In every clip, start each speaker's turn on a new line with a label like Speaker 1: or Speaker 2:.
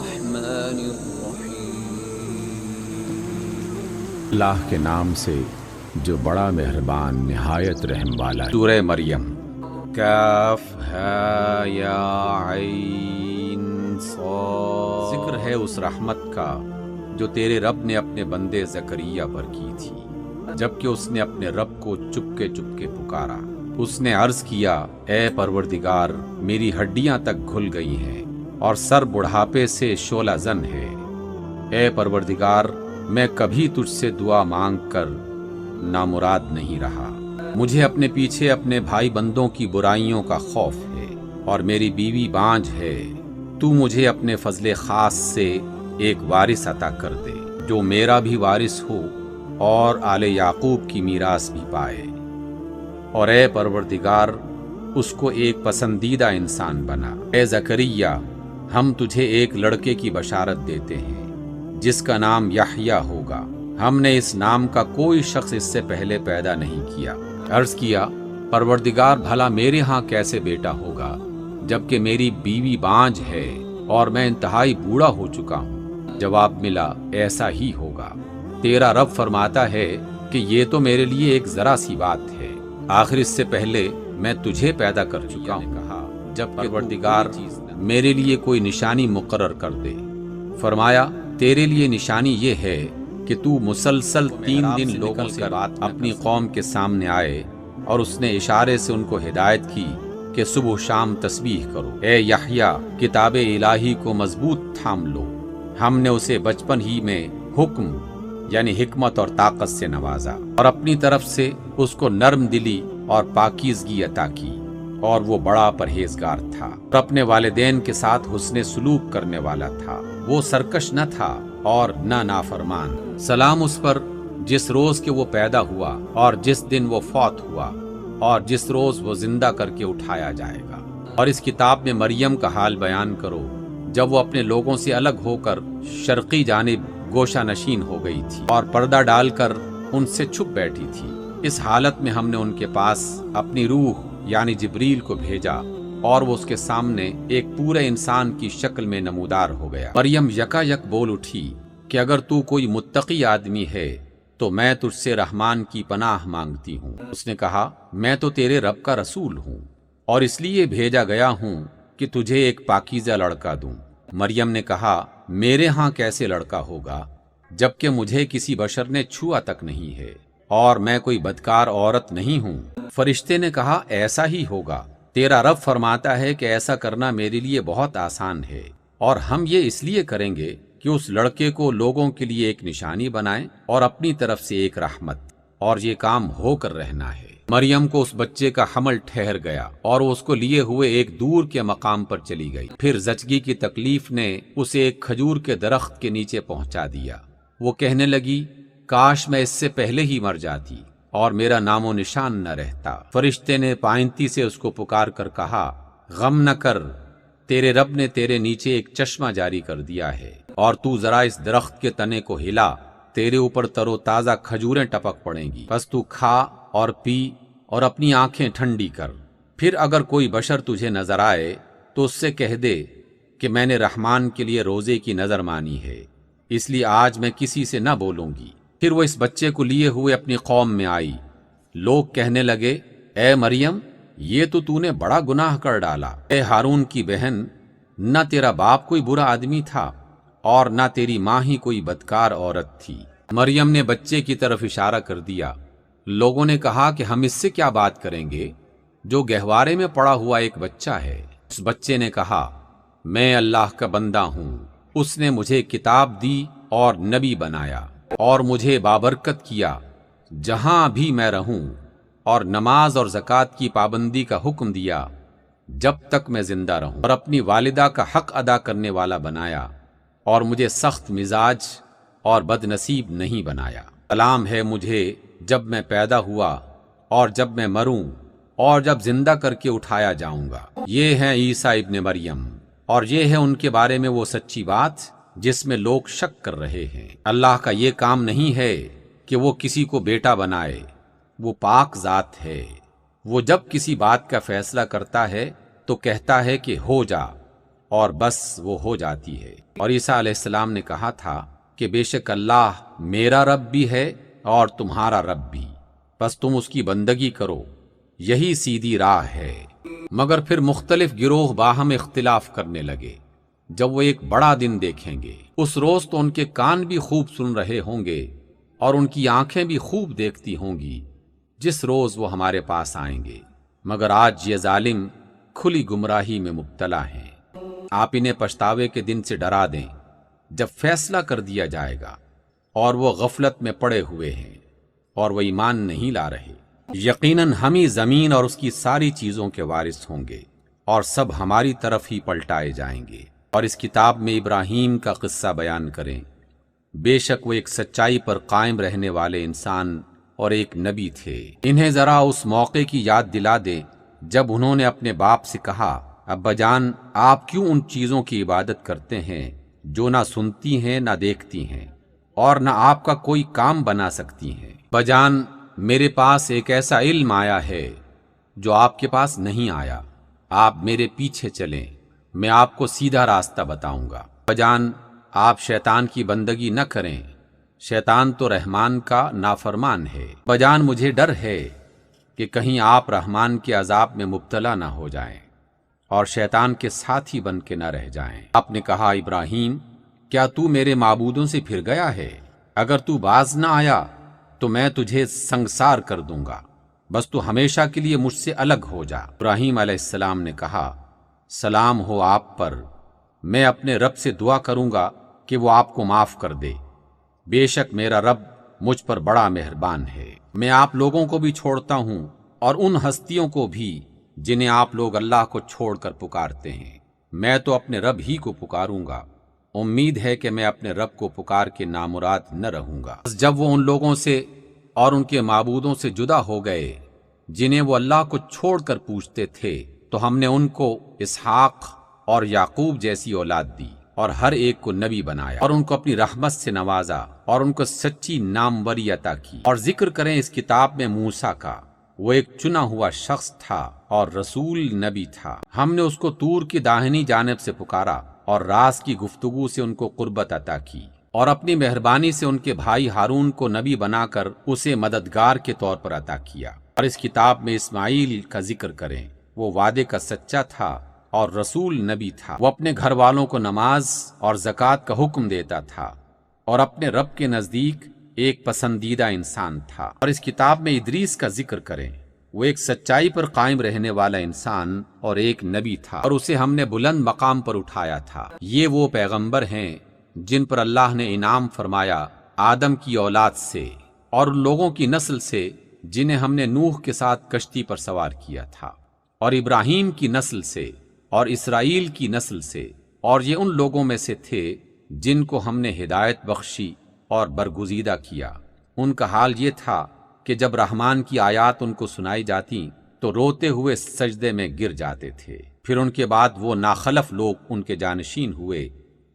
Speaker 1: الرحمن الرحیم
Speaker 2: اللہ کے نام سے جو بڑا مہربان نہایت رحم والا ہے۔
Speaker 3: سورہ مریم کاف ہا یا عین صاد۔ ذکر ہے اس رحمت کا جو تیرے رب نے اپنے بندے زکریا پر کی تھی، جبکہ اس نے اپنے رب کو چپکے چپکے پکارا۔ اس نے عرض کیا، اے پروردگار، میری ہڈیاں تک گھل گئی ہیں اور سر بڑھاپے سے شعلہ زن ہے۔ اے پروردگار، میں کبھی تجھ سے دعا مانگ کر نامراد نہیں رہا۔ مجھے اپنے پیچھے اپنے بھائی بندوں کی برائیوں کا خوف ہے اور میری بیوی بانجھ ہے۔ تو مجھے اپنے فضل خاص سے ایک وارث عطا کر دے جو میرا بھی وارث ہو اور آل یعقوب کی میراث بھی پائے، اور اے پروردگار اس کو ایک پسندیدہ انسان بنا۔ اے زکریا، ہم تجھے ایک لڑکے کی بشارت دیتے ہیں جس کا نام یحییٰ ہوگا۔ ہم نے اس نام کا کوئی شخص اس سے پہلے پیدا نہیں کیا۔ عرض کیا، پروردگار بھلا میرے ہاں کیسے بیٹا ہوگا جبکہ میری بیوی بانجھ ہے اور میں انتہائی بوڑھا ہو چکا ہوں؟ جواب ملا، ایسا ہی ہوگا۔ تیرا رب فرماتا ہے کہ یہ تو میرے لیے ایک ذرا سی بات ہے، آخر اس سے پہلے میں تجھے پیدا کر چکا ہوں۔ کہا، جب پروردگار میرے لیے کوئی نشانی مقرر کر دے۔ فرمایا، تیرے لیے نشانی یہ ہے کہ تو مسلسل 3 دن لوگوں سے اپنی قوم کے سامنے آئے، اور اس نے اشارے سے ان کو ہدایت کی کہ صبح و شام تسبیح کرو۔ اے یحییٰ، کتاب الہی کو مضبوط تھام لو۔ ہم نے اسے بچپن ہی میں حکم یعنی حکمت اور طاقت سے نوازا، اور اپنی طرف سے اس کو نرم دلی اور پاکیزگی عطا کی، اور وہ بڑا پرہیزگار تھا اور اپنے والدین کے ساتھ حسن سلوک کرنے والا تھا۔ وہ سرکش نہ تھا اور نہ نافرمان۔ سلام اس پر جس روز کے وہ پیدا ہوا اور جس دن وہ فوت ہوا اور جس روز وہ زندہ کر کے اٹھایا جائے گا۔ اور اس کتاب میں مریم کا حال بیان کرو جب وہ اپنے لوگوں سے الگ ہو کر شرقی جانب گوشہ نشین ہو گئی تھی اور پردہ ڈال کر ان سے چھپ بیٹھی تھی۔ اس حالت میں ہم نے ان کے پاس اپنی روح یعنی جبریل کو بھیجا، اور وہ اس کے سامنے ایک پورے انسان کی شکل میں نمودار ہو گیا۔ مریم یکا یک بول اٹھی کہ اگر تو کوئی متقی آدمی ہے تو میں تجھ سے رحمان کی پناہ مانگتی ہوں۔ اس نے کہا، میں تو تیرے رب کا رسول ہوں اور اس لیے بھیجا گیا ہوں کہ تجھے ایک پاکیزہ لڑکا دوں۔ مریم نے کہا، میرے ہاں کیسے لڑکا ہوگا جبکہ مجھے کسی بشر نے چھوا تک نہیں ہے اور میں کوئی بدکار عورت نہیں ہوں۔ فرشتے نے کہا، ایسا ہی ہوگا، تیرا رب فرماتا ہے کہ ایسا کرنا میرے لیے بہت آسان ہے، اور ہم یہ اس لیے کریں گے کہ اس لڑکے کو لوگوں کے لیے ایک نشانی بنائیں اور اپنی طرف سے ایک رحمت، اور یہ کام ہو کر رہنا ہے۔ مریم کو اس بچے کا حمل ٹھہر گیا اور وہ اس کو لیے ہوئے ایک دور کے مقام پر چلی گئی۔ پھر زچگی کی تکلیف نے اسے ایک کھجور کے درخت کے نیچے پہنچا دیا۔ وہ کہنے لگی، کاش میں اس سے پہلے ہی مر جاتی اور میرا نام و نشان نہ رہتا۔ فرشتے نے پائنتی سے اس کو پکار کر کہا، غم نہ کر، تیرے رب نے تیرے نیچے ایک چشمہ جاری کر دیا ہے، اور تو ذرا اس درخت کے تنے کو ہلا، تیرے اوپر تر و تازہ کھجوریں ٹپک پڑیں گی، بس تو کھا اور پی اور اپنی آنکھیں ٹھنڈی کر۔ پھر اگر کوئی بشر تجھے نظر آئے تو اس سے کہہ دے کہ میں نے رحمان کے لیے روزے کی نظر مانی ہے، اس لیے آج میں کسی سے نہ بولوں گی۔ پھر وہ اس بچے کو لیے ہوئے اپنی قوم میں آئی۔ لوگ کہنے لگے، اے مریم، یہ تو نے بڑا گناہ کر ڈالا۔ اے ہارون کی بہن، نہ تیرا باپ کوئی برا آدمی تھا اور نہ تیری ماں ہی کوئی بدکار عورت تھی۔ مریم نے بچے کی طرف اشارہ کر دیا۔ لوگوں نے کہا کہ ہم اس سے کیا بات کریں گے جو گہوارے میں پڑا ہوا ایک بچہ ہے۔ اس بچے نے کہا، میں اللہ کا بندہ ہوں، اس نے مجھے کتاب دی اور نبی بنایا اور مجھے بابرکت کیا جہاں بھی میں رہوں، اور نماز اور زکوٰۃ کی پابندی کا حکم دیا جب تک میں زندہ رہوں، اور اپنی والدہ کا حق ادا کرنے والا بنایا، اور مجھے سخت مزاج اور بد نصیب نہیں بنایا۔ سلام ہے مجھے جب میں پیدا ہوا اور جب میں مروں اور جب زندہ کر کے اٹھایا جاؤں گا۔ یہ ہیں عیسیٰ ابن مریم، اور یہ ہے ان کے بارے میں وہ سچی بات جس میں لوگ شک کر رہے ہیں۔ اللہ کا یہ کام نہیں ہے کہ وہ کسی کو بیٹا بنائے، وہ پاک ذات ہے۔ وہ جب کسی بات کا فیصلہ کرتا ہے تو کہتا ہے کہ ہو جا، اور بس وہ ہو جاتی ہے۔ اور عیسیٰ علیہ السلام نے کہا تھا کہ بے شک اللہ میرا رب بھی ہے اور تمہارا رب بھی، بس تم اس کی بندگی کرو، یہی سیدھی راہ ہے۔ مگر پھر مختلف گروہ باہم اختلاف کرنے لگے۔ جب وہ ایک بڑا دن دیکھیں گے، اس روز تو ان کے کان بھی خوب سن رہے ہوں گے اور ان کی آنکھیں بھی خوب دیکھتی ہوں گی، جس روز وہ ہمارے پاس آئیں گے۔ مگر آج یہ ظالم کھلی گمراہی میں مبتلا ہیں۔ آپ انہیں پچھتاوے کے دن سے ڈرا دیں جب فیصلہ کر دیا جائے گا اور وہ غفلت میں پڑے ہوئے ہیں اور وہ ایمان نہیں لا رہے۔ یقیناً ہم ہی زمین اور اس کی ساری چیزوں کے وارث ہوں گے اور سب ہماری طرف ہی پلٹائے جائیں گے۔ اور اس کتاب میں ابراہیم کا قصہ بیان کریں، بے شک وہ ایک سچائی پر قائم رہنے والے انسان اور ایک نبی تھے۔ انہیں ذرا اس موقع کی یاد دلا دیں جب انہوں نے اپنے باپ سے کہا، ابا جان آپ کیوں ان چیزوں کی عبادت کرتے ہیں جو نہ سنتی ہیں نہ دیکھتی ہیں اور نہ آپ کا کوئی کام بنا سکتی ہیں؟ ابا جان میرے پاس ایک ایسا علم آیا ہے جو آپ کے پاس نہیں آیا، آپ میرے پیچھے چلیں، میں آپ کو سیدھا راستہ بتاؤں گا۔ ابا جان آپ شیطان کی بندگی نہ کریں، شیطان تو رحمان کا نافرمان ہے۔ ابا جان مجھے ڈر ہے کہ کہیں آپ رحمان کے عذاب میں مبتلا نہ ہو جائیں اور شیطان کے ساتھی بن کے نہ رہ جائیں۔ آپ نے کہا، ابراہیم کیا تو میرے معبودوں سے پھر گیا ہے؟ اگر تو باز نہ آیا تو میں تجھے سنگسار کر دوں گا، بس تو ہمیشہ کے لیے مجھ سے الگ ہو جا۔ ابراہیم علیہ السلام نے کہا، سلام ہو آپ پر، میں اپنے رب سے دعا کروں گا کہ وہ آپ کو معاف کر دے، بے شک میرا رب مجھ پر بڑا مہربان ہے۔ میں آپ لوگوں کو بھی چھوڑتا ہوں اور ان ہستیوں کو بھی جنہیں آپ لوگ اللہ کو چھوڑ کر پکارتے ہیں، میں تو اپنے رب ہی کو پکاروں گا، امید ہے کہ میں اپنے رب کو پکار کے نامراد نہ رہوں گا۔ جب وہ ان لوگوں سے اور ان کے معبودوں سے جدا ہو گئے جنہیں وہ اللہ کو چھوڑ کر پوجتے تھے، تو ہم نے ان کو اسحاق اور یعقوب جیسی اولاد دی اور ہر ایک کو نبی بنایا اور ان کو اپنی رحمت سے نوازا اور ان کو سچی ناموری عطا کی۔ اور ذکر کریں اس کتاب میں موسیٰ کا، وہ ایک چنا ہوا شخص تھا اور رسول نبی تھا۔ ہم نے اس کو طور کی داہنی جانب سے پکارا اور راز کی گفتگو سے ان کو قربت عطا کی، اور اپنی مہربانی سے ان کے بھائی ہارون کو نبی بنا کر اسے مددگار کے طور پر عطا کیا۔ اور اس کتاب میں اسماعیل کا ذکر کریں، وہ وعدے کا سچا تھا اور رسول نبی تھا۔ وہ اپنے گھر والوں کو نماز اور زکوٰۃ کا حکم دیتا تھا اور اپنے رب کے نزدیک ایک پسندیدہ انسان تھا۔ اور اس کتاب میں ادریس کا ذکر کریں، وہ ایک سچائی پر قائم رہنے والا انسان اور ایک نبی تھا، اور اسے ہم نے بلند مقام پر اٹھایا تھا۔ یہ وہ پیغمبر ہیں جن پر اللہ نے انعام فرمایا آدم کی اولاد سے اور ان لوگوں کی نسل سے جنہیں ہم نے نوح کے ساتھ کشتی پر سوار کیا تھا، اور ابراہیم کی نسل سے اور اسرائیل کی نسل سے، اور یہ ان لوگوں میں سے تھے جن کو ہم نے ہدایت بخشی اور برگزیدہ کیا۔ ان کا حال یہ تھا کہ جب رحمان کی آیات ان کو سنائی جاتی تو روتے ہوئے سجدے میں گر جاتے تھے۔ پھر ان کے بعد وہ ناخلف لوگ ان کے جانشین ہوئے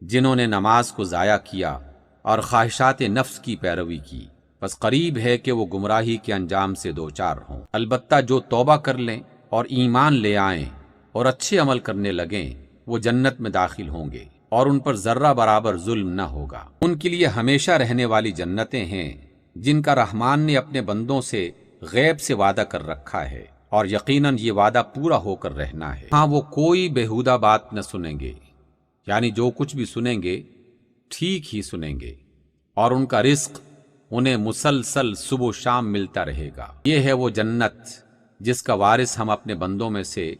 Speaker 3: جنہوں نے نماز کو ضائع کیا اور خواہشات نفس کی پیروی کی، بس قریب ہے کہ وہ گمراہی کے انجام سے دوچار ہوں۔ البتہ جو توبہ کر لیں اور ایمان لے آئیں اور اچھے عمل کرنے لگیں، وہ جنت میں داخل ہوں گے اور ان پر ذرہ برابر ظلم نہ ہوگا۔ ان کے لیے ہمیشہ رہنے والی جنتیں ہیں جن کا رحمان نے اپنے بندوں سے غیب سے وعدہ کر رکھا ہے، اور یقیناً یہ وعدہ پورا ہو کر رہنا ہے۔ ہاں وہ کوئی بےہودہ بات نہ سنیں گے، یعنی جو کچھ بھی سنیں گے ٹھیک ہی سنیں گے، اور ان کا رزق انہیں مسلسل صبح و شام ملتا رہے گا۔ یہ ہے وہ جنت جس کا وارث ہم اپنے بندوں میں سے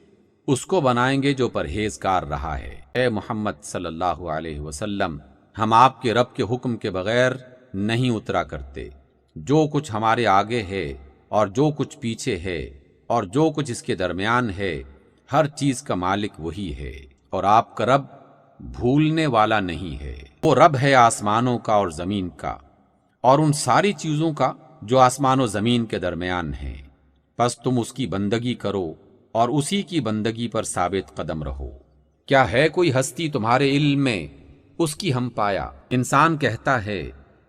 Speaker 3: اس کو بنائیں گے جو پرہیزگار رہا ہے۔ اے محمد صلی اللہ علیہ وسلم، ہم آپ کے رب کے حکم کے بغیر نہیں اترا کرتے۔ جو کچھ ہمارے آگے ہے اور جو کچھ پیچھے ہے اور جو کچھ اس کے درمیان ہے، ہر چیز کا مالک وہی ہے، اور آپ کا رب بھولنے والا نہیں ہے۔ وہ رب ہے آسمانوں کا اور زمین کا اور ان ساری چیزوں کا جو آسمان و زمین کے درمیان ہیں، پس تم اس کی بندگی کرو اور اسی کی بندگی پر ثابت قدم رہو۔ کیا ہے کوئی ہستی تمہارے علم میں اس کی ہم پایا؟ انسان کہتا ہے،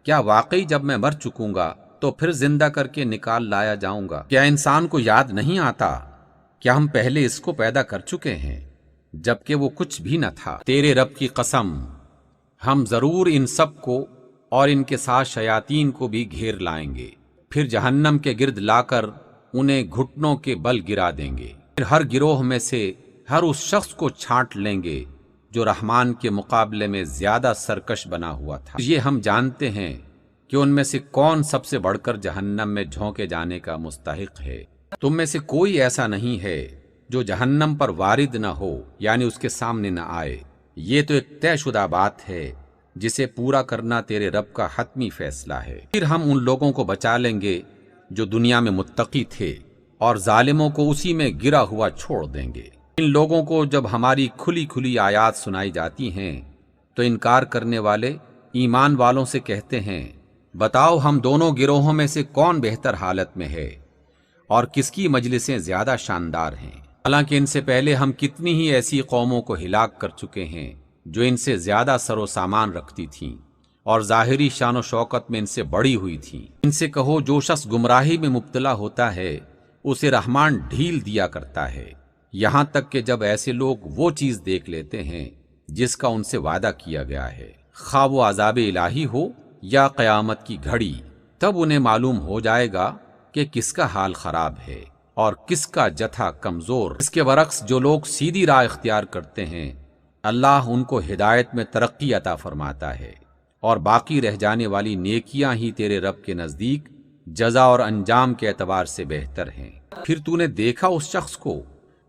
Speaker 3: کیا واقعی جب میں مر چکوں گا تو پھر زندہ کر کے نکال لایا جاؤں گا؟ کیا انسان کو یاد نہیں آتا؟ کیا ہم پہلے اس کو پیدا کر چکے ہیں؟ جبکہ وہ کچھ بھی نہ تھا۔ تیرے رب کی قسم، ہم ضرور ان سب کو اور ان کے ساتھ شیاطین کو بھی گھیر لائیں گے، پھر جہنم کے گرد لا کر انہیں گھٹنوں کے بل گرا دیں گے، پھر ہر گروہ میں سے ہر اس شخص کو چھانٹ لیں گے جو رحمان کے مقابلے میں زیادہ سرکش بنا ہوا تھا۔ یہ ہم جانتے ہیں کہ ان میں سے کون سب سے بڑھ کر جہنم میں جھونکے جانے کا مستحق ہے۔ تم میں سے کوئی ایسا نہیں ہے جو جہنم پر وارد نہ ہو، یعنی اس کے سامنے نہ آئے۔ یہ تو ایک طے شدہ بات ہے جسے پورا کرنا تیرے رب کا حتمی فیصلہ ہے۔ پھر ہم ان لوگوں کو بچا لیں گے جو دنیا میں متقی تھے، اور ظالموں کو اسی میں گرا ہوا چھوڑ دیں گے۔ ان لوگوں کو جب ہماری کھلی کھلی آیات سنائی جاتی ہیں تو انکار کرنے والے ایمان والوں سے کہتے ہیں، بتاؤ ہم دونوں گروہوں میں سے کون بہتر حالت میں ہے اور کس کی مجلسیں زیادہ شاندار ہیں؟ حالانکہ ان سے پہلے ہم کتنی ہی ایسی قوموں کو ہلاک کر چکے ہیں جو ان سے زیادہ سر و سامان رکھتی تھیں اور ظاہری شان و شوکت میں ان سے بڑی ہوئی تھیں۔ ان سے کہو، جو شخص گمراہی میں مبتلا ہوتا ہے اسے رحمان ڈھیل دیا کرتا ہے، یہاں تک کہ جب ایسے لوگ وہ چیز دیکھ لیتے ہیں جس کا ان سے وعدہ کیا گیا ہے، خواہ وہ عذاب الہی ہو یا قیامت کی گھڑی، تب انہیں معلوم ہو جائے گا کہ کس کا حال خراب ہے اور کس کا جتھا کمزور۔ اس کے برعکس جو لوگ سیدھی راہ اختیار کرتے ہیں، اللہ ان کو ہدایت میں ترقی عطا فرماتا ہے، اور باقی رہ جانے والی نیکیاں ہی تیرے رب کے نزدیک جزا اور انجام کے اعتبار سے بہتر ہیں۔ پھر تو نے دیکھا اس شخص کو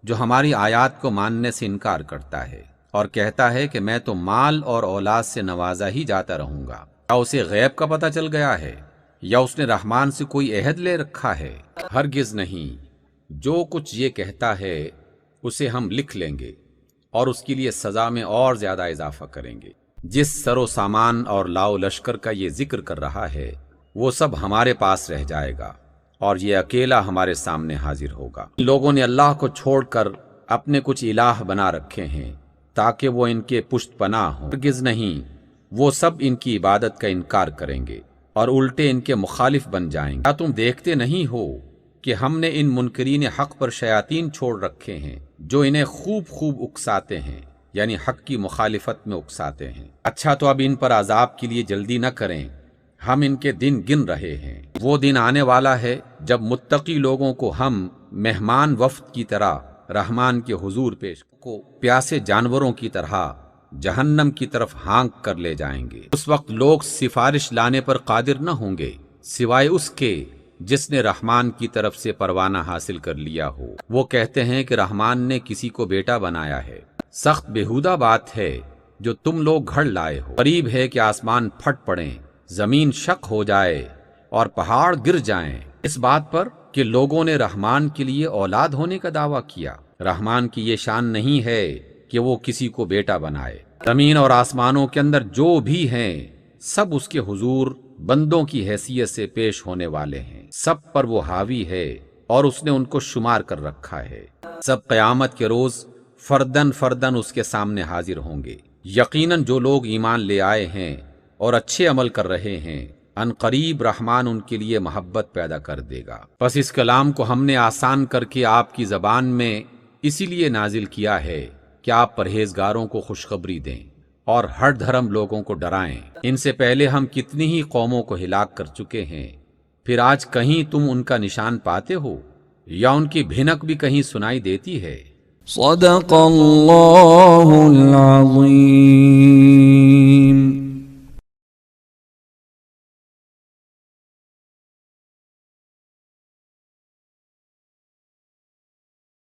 Speaker 3: جو ہماری آیات کو ماننے سے انکار کرتا ہے اور کہتا ہے کہ میں تو مال اور اولاد سے نوازا ہی جاتا رہوں گا؟ کیا اسے غیب کا پتہ چل گیا ہے یا اس نے رحمان سے کوئی عہد لے رکھا ہے؟ ہرگز نہیں، جو کچھ یہ کہتا ہے اسے ہم لکھ لیں گے اور اس کے لیے سزا میں اور زیادہ اضافہ کریں گے۔ جس سر و سامان اور لاؤ لشکر کا یہ ذکر کر رہا ہے وہ سب ہمارے پاس رہ جائے گا اور یہ اکیلا ہمارے سامنے حاضر ہوگا۔ لوگوں نے اللہ کو چھوڑ کر اپنے کچھ الہ بنا رکھے ہیں تاکہ وہ ان کے پشت پناہ ہوں۔ ہرگز نہیں، وہ سب ان کی عبادت کا انکار کریں گے اور الٹے ان کے مخالف بن جائیں گے۔ کیا تم دیکھتے نہیں ہو کہ ہم نے ان منکرین حق پر شیاطین چھوڑ رکھے ہیں جو انہیں خوب خوب اکساتے ہیں، یعنی حق کی مخالفت میں اکساتے ہیں۔ اچھا تو اب ان پر عذاب کے لیے جلدی نہ کریں، ہم ان کے دن گن رہے ہیں۔ وہ دن آنے والا ہے جب متقی لوگوں کو ہم مہمان وفد کی طرح رحمان کے حضور پیش کو پیاسے جانوروں کی طرح جہنم کی طرف ہانک کر لے جائیں گے۔ اس وقت لوگ سفارش لانے پر قادر نہ ہوں گے سوائے اس کے جس نے رحمان کی طرف سے پروانہ حاصل کر لیا ہو۔ وہ کہتے ہیں کہ رحمان نے کسی کو بیٹا بنایا ہے۔ سخت بےہودہ بات ہے جو تم لوگ گھڑ لائے ہو۔ قریب ہے کہ آسمان پھٹ پڑیں، زمین شق ہو جائے اور پہاڑ گر جائیں، اس بات پر کہ لوگوں نے رحمان کے لیے اولاد ہونے کا دعویٰ کیا۔ رحمان کی یہ شان نہیں ہے کہ وہ کسی کو بیٹا بنائے۔ زمین اور آسمانوں کے اندر جو بھی ہیں سب اس کے حضور بندوں کی حیثیت سے پیش ہونے والے ہیں، سب پر وہ حاوی ہے اور اس نے ان کو شمار کر رکھا ہے۔ سب قیامت کے روز فردن فردن اس کے سامنے حاضر ہوں گے۔ یقیناً جو لوگ ایمان لے آئے ہیں اور اچھے عمل کر رہے ہیں، ان قریب رحمان ان کے لیے محبت پیدا کر دے گا۔ پس اس کلام کو ہم نے آسان کر کے آپ کی زبان میں اسی لیے نازل کیا ہے کہ آپ پرہیزگاروں کو خوشخبری دیں اور ہر دھرم لوگوں کو ڈرائیں۔ ان سے پہلے ہم کتنی ہی قوموں کو ہلاک کر چکے ہیں، پھر آج کہیں تم ان کا نشان پاتے ہو یا ان کی بھنک بھی کہیں سنائی دیتی ہے؟
Speaker 1: صدق اللہ العظیم۔